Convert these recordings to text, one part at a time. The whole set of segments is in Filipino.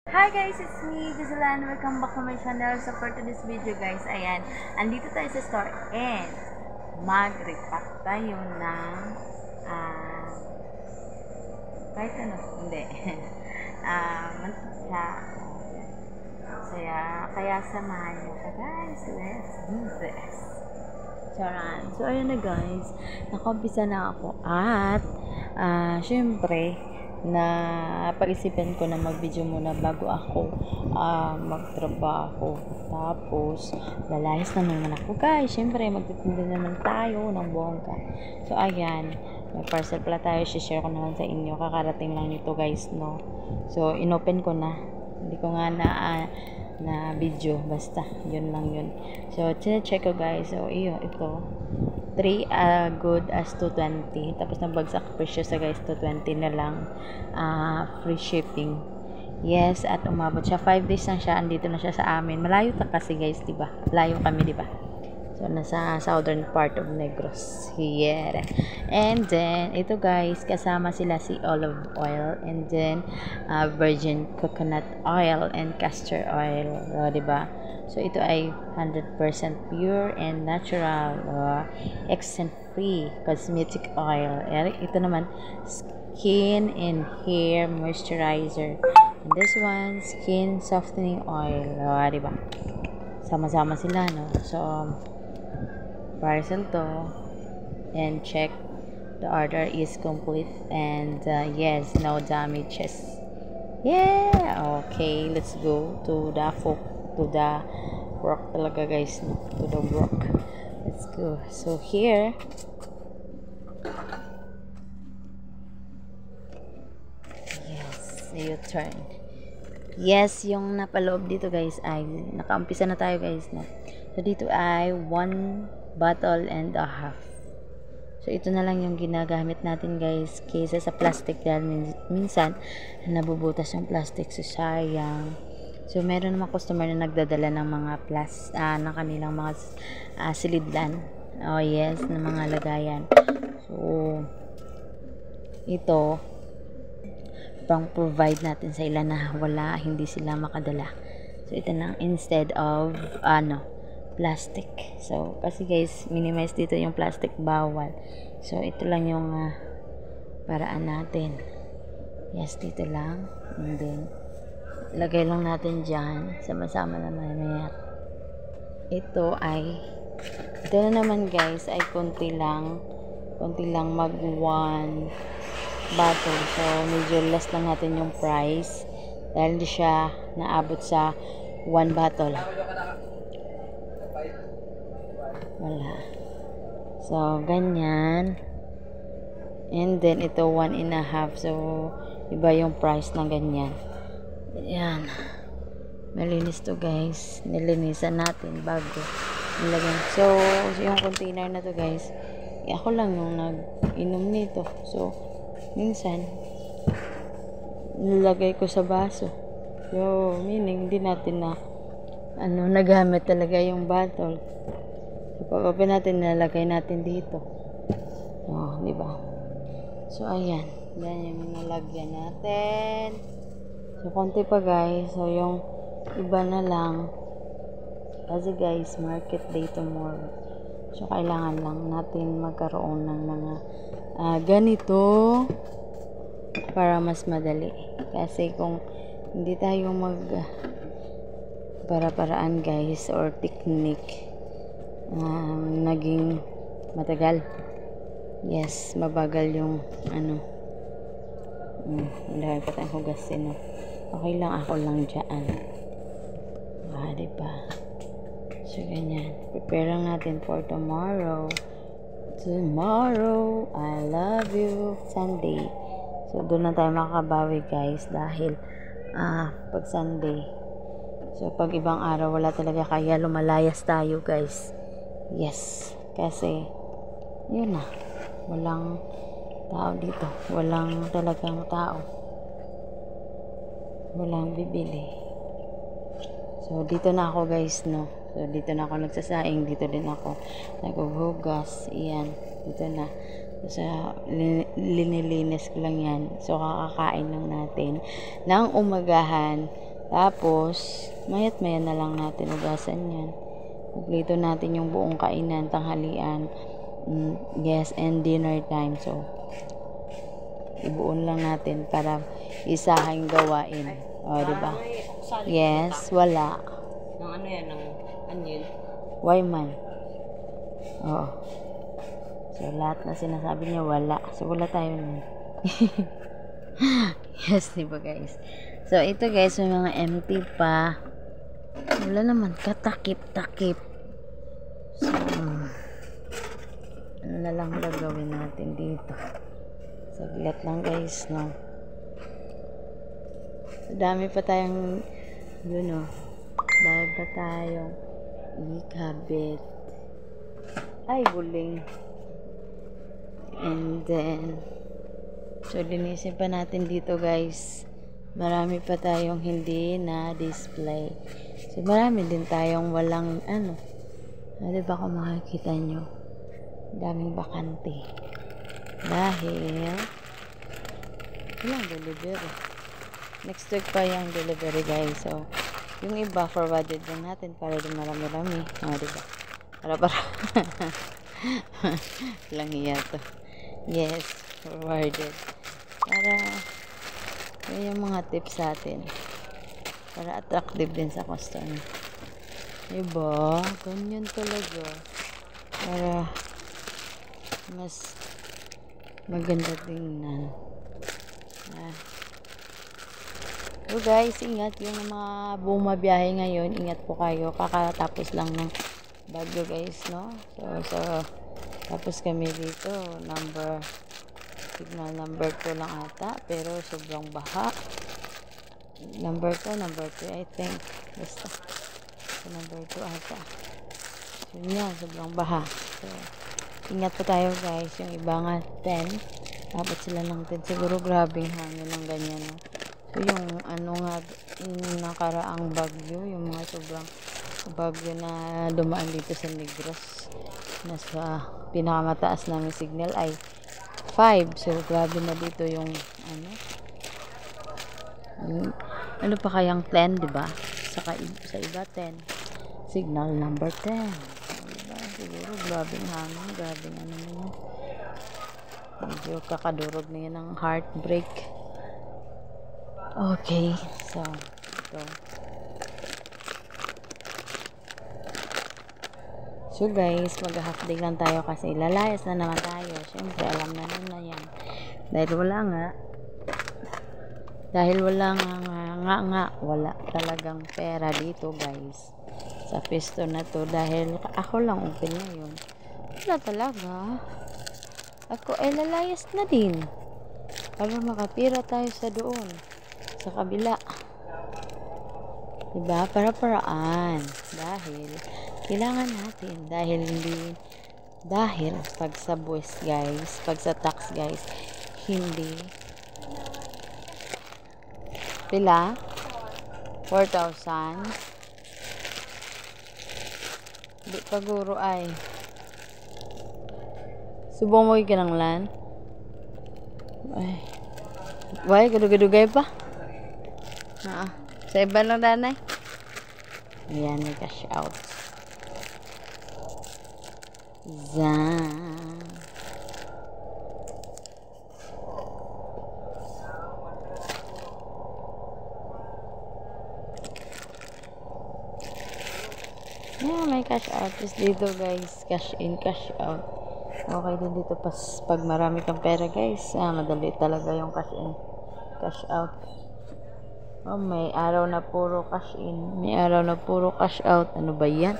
Hi guys, it's me, Giselan. Welcome back to my channel. So for today's video guys, ayan, andito tayo sa store and mag-repack tayo ng kahit ano, hindi. Mantika. Kaya samahan niyo ko guys. Let's do this. Charan. So ayan na guys, nakampisa na ako at syempre na pag-isipan ko na mag-video muna bago ako magtrabaho. Tapos, lalayas na naman ako guys. Siyempre, magtitinda naman tayo ng bongga. So, ayan. May parcel pala tayo. Share ko naman sa inyo. Kakarating lang nito guys, no? So, inopen ko na. Hindi ko nga na video. Basta, yun lang yun. So, check ko guys. So, ito. 3 good as 220. Tapos nabagsak presyo sa guys 220 na lang. Free shipping. Yes, at umabot siya 5 days lang siya. Andito na siya sa amin. Malayo ta kasi guys, 'di ba? Layo kami, 'di ba? So nasa southern part of Negros. Yeah. And then ito guys, kasama sila si olive oil and then virgin coconut oil and castor oil, 'di ba? So, ito ay 100% pure and natural, accent-free cosmetic oil. Ito naman, skin and hair moisturizer. And this one, skin softening oil. Diba? Sama-sama sila, no? So, parcel to. And check, the order is complete. And, yes, no damages. Yeah! Okay, let's go to the work talaga guys, no? To the work. Let's go. So here, yes, U-turn. Yes, yung napaloob dito guys ay nakaumpisa na tayo guys, no? So dito ay 1 bottle and a half. So ito na lang yung ginagamit natin guys kaysa sa plastic dahil minsan nabubutas yung plastic, so sayang. So, meron naman customer na nagdadala ng mga ng kanilang mga silidlan. Oh, yes, ng mga lagayan. So, ito, pang-provide natin sa ilan na hindi sila makadala. So, ito na, instead of, plastic. So, kasi guys, minimize dito yung plastic, bawal. So, ito lang yung paraan natin. Yes, dito lang. And then, lagay lang natin dyan. Sama-sama naman mamaya. Ito na naman guys ay konti lang mag 1 bottle. So medyo less lang natin yung price dahil hindi siya naabot sa 1 bottle. Wala. So ganyan. And then ito 1 and a half. So iba yung price ng ganyan. Ayan. Malinis to guys. Nilinisan natin bago nilagyan. So, yung container na to guys, ako lang yung nag-inom nito. So, minsan, nilagay ko sa baso. So, meaning, hindi natin na nagamit talaga yung bottle. So, pag-open natin, nilagay natin dito. Oh, di ba? So, ayan. Yan yung nalagyan natin. So, konti pa guys. So, yung iba na lang. Kasi guys, market day tomorrow. So, kailangan lang natin magkaroon ng mga ganito para mas madali. Kasi kung hindi tayo para-paraan guys or technique, naging matagal. Yes, mabagal yung dahil pa tayong hugasin, no? Okay lang, ako lang dyan. Diba? So, ganyan. Prepare lang natin for tomorrow. Tomorrow, I love you, Sunday. So, doon na tayo makakabawi, guys, dahil pag Sunday. So, pag ibang araw, wala talaga, kaya lumalayas tayo, guys. Yes. Kasi, yun na. Walang tao dito. Walang talagang tao. Walang bibili. So, dito na ako guys, no? So, dito na ako nagsasaing. Dito din ako naghuhugas. Iyan. Dito na. So, linilinis ko lang yan. So, kakakain lang natin ng umagahan Tapos, mayat maya na lang natin ugasan yan. Kumpleto natin yung buong kainan, tanghalian, yes, and dinner time. So, ibuon lang natin para isahang gawain. O, diba? Yes, wala. Ng ano yan, ng anil. Why man? Oo. So, lahat na sinasabi niya wala. So, wala tayo nun. Yes, diba guys? So, ito guys, may mga empty pa. Wala naman, katakip-takip. So, ano na lang gagawin natin dito? Saglit lang guys, no? So, dami pa tayong, yun o. Dami pa tayong ikabit. Ay, buling. And then, so, linisin pa natin dito guys. Marami pa tayong hindi na display. So, marami din tayong walang, diba kung makikita nyo, daming bakante. Dahil, walang delivery. Next week pa yung delivery guys. So, yung iba, forwarded din natin para din marami-rami. Diba? Para. Lang iya to. Yes, forwarded. Para, yung mga tips sa atin. Para attractive din sa customer. Diba? Ganyan talaga. Para mas maganda tingnan. So guys, ingat yung mga bumabiyahe ngayon. Ingat po kayo. Kakatapos lang ng Baguio guys, no? So tapos kami dito. Signal number 2 lang ata. Pero sobrang baha. Number 2, number 3, I think. Basta. So, number 2 ata. So, yan. Sobrang baha. So, ingat po tayo guys. Yung iba nga 10. Dapat sila ng 10. Siguro grabing hangin ng ganyan. No? So, yung yung nakaraang bagyo. Yung mga sobrang bagyo na dumaan dito sa Negros. Nasa pinakamataas namin signal ay 5. So, grabe na dito yung ano pa kayang 10, diba? Sa iba 10. Signal number 10. Diba? Siguro, grabing hangin. Grabing naman. Medyo kakadurog na yan ng heartbreak. Okay. So, ito. So guys, mag-half day lang tayo kasi lalayas na naman tayo. Siyempre, alam na na yan. Dahil wala wala talagang pera dito guys. Sa pisto na to. Dahil ako lang open ngayon. Wala talaga. Ako ay lalayas na din. Para makapira tayo sa doon. Sa kabila. Diba? Para-paraan. Dahil kailangan natin. Dahil pag sa buwis guys, pag sa tax guys, hindi pila 4,000 di paguro ay subong mo ikinanglan ay why gadugay pa sa iba lang danay ayan may cash out zan. Yeah, may cash out. Just dito guys, cash in, cash out. Okay din dito pag marami kang pera guys. Madali talaga yung cash in, cash out. Oh, may araw na puro cash in. May araw na puro cash out. Ano ba yan?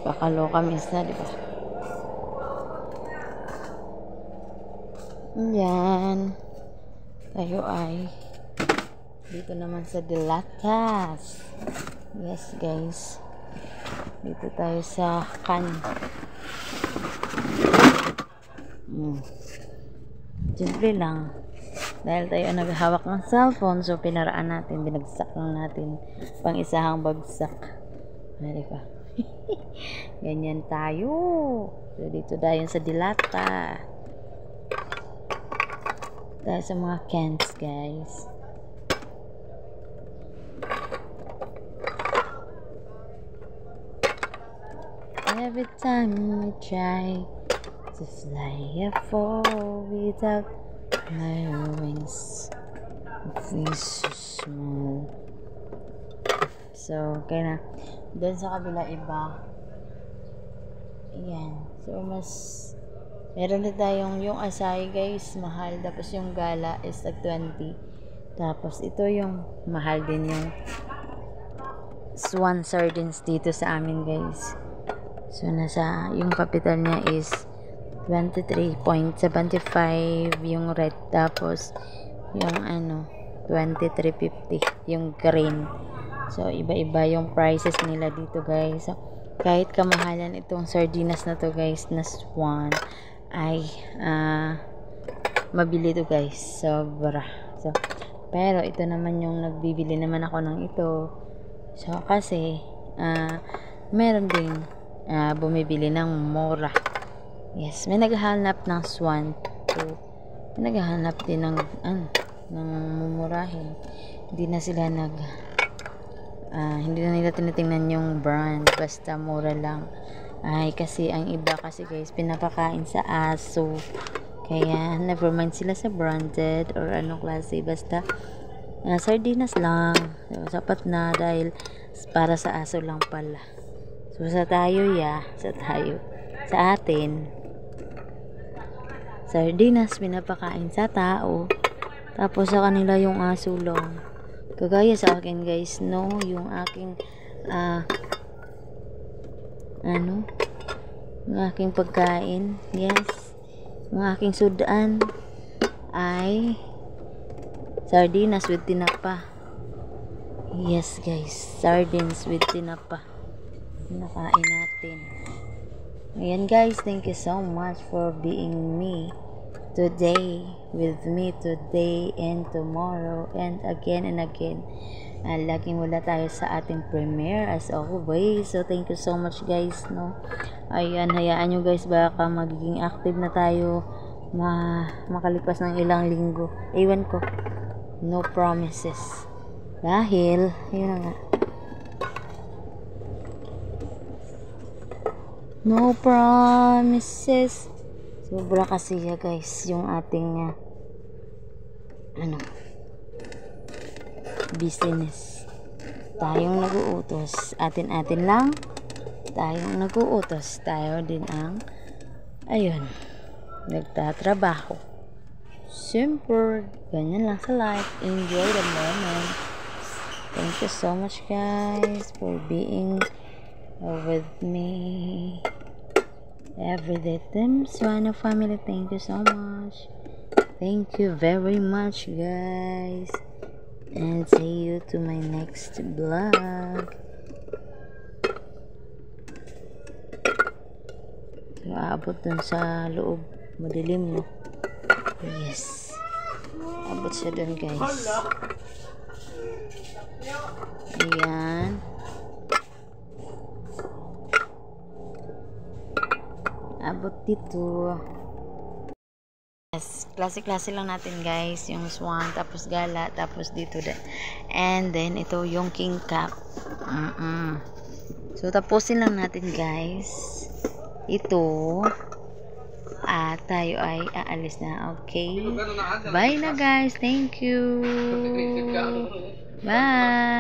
Kakaloka minsan, di ba? Yan. Tayo ay dito naman sa Dilatas. Yes guys. Dito tayo sa Siyempre lang. Dahil tayo naghahawak ng cellphone, so pinaraan natin, binagsak lang natin. Pang isahang bagsak. Mali ka. Ganyan tayo. So, dito tayo sa Dilata. Tayo sa mga cans, guys. every time I try to fly, I fall without my wings. It feels so small. So, kaya na. Doon sa kabila iba. Ayan. So, mas meron na tayong yung asay guys, mahal. Tapos yung gala is like 20. Tapos ito yung mahal din yung swan sardines dito sa amin guys. So, nasa yung capital niya is 23.75 yung red. Tapos yung 23.50 yung green. So, iba-iba yung prices nila dito guys. So, kahit kamahalan itong sardinas na to guys, na swan, ay mabili to guys. Sobra. So, pero ito naman yung nagbibili naman ako ng ito. So, kasi meron ding bumibili ng mura. Yes, may naghahanap ng swan. So, may naghahanap din ng mumurahin. Hindi na sila hindi na nila tinitingnan yung brand, basta mura lang. Ay, kasi ang iba kasi guys, pinapakain sa aso. Kaya, never mind sila sa branded or anong klase. Basta, sardinas lang. So, sapat na dahil para sa aso lang pala. So, sa atin, sardinas pinapakain sa tao. Tapos sa kanila yung aso lang. Kagaya sa akin guys, no, yung aking yung aking pagkain, yes, yung aking sudan ay sardinas with tinapa. Yes guys, sardines with tinapa nakain natin. Ayan guys, thank you so much for being with me today and tomorrow and again. Laging wala tayo sa ating premiere as always. So thank you so much guys, no. Ayan, hayaan nyo guys, baka magiging active na tayo makalipas ng ilang linggo. Ewan ko, no promises dahil yun na nga, no promises. Sobra kasi guys yung ating business. Tayong nag-uutos, atin lang. Tayong nag-uutos, tayo din ang nagtatrabaho. Simple, ganyan lang sa life. Enjoy the moment. Thank you so much guys for being with me every day. Swana family, thank you so much. Thank you very much guys, and see you to my next vlog. So, aabot dun sa loob, madilim, no? Yes, abot siya dun guys. Ayan, abot dito. Yes, klase-klase lang natin guys, yung swan, tapos gala, tapos dito din. And then ito yung king cup. So tapusin lang natin guys ito at tayo ay aalis na. Okay, bye na guys, thank you, bye.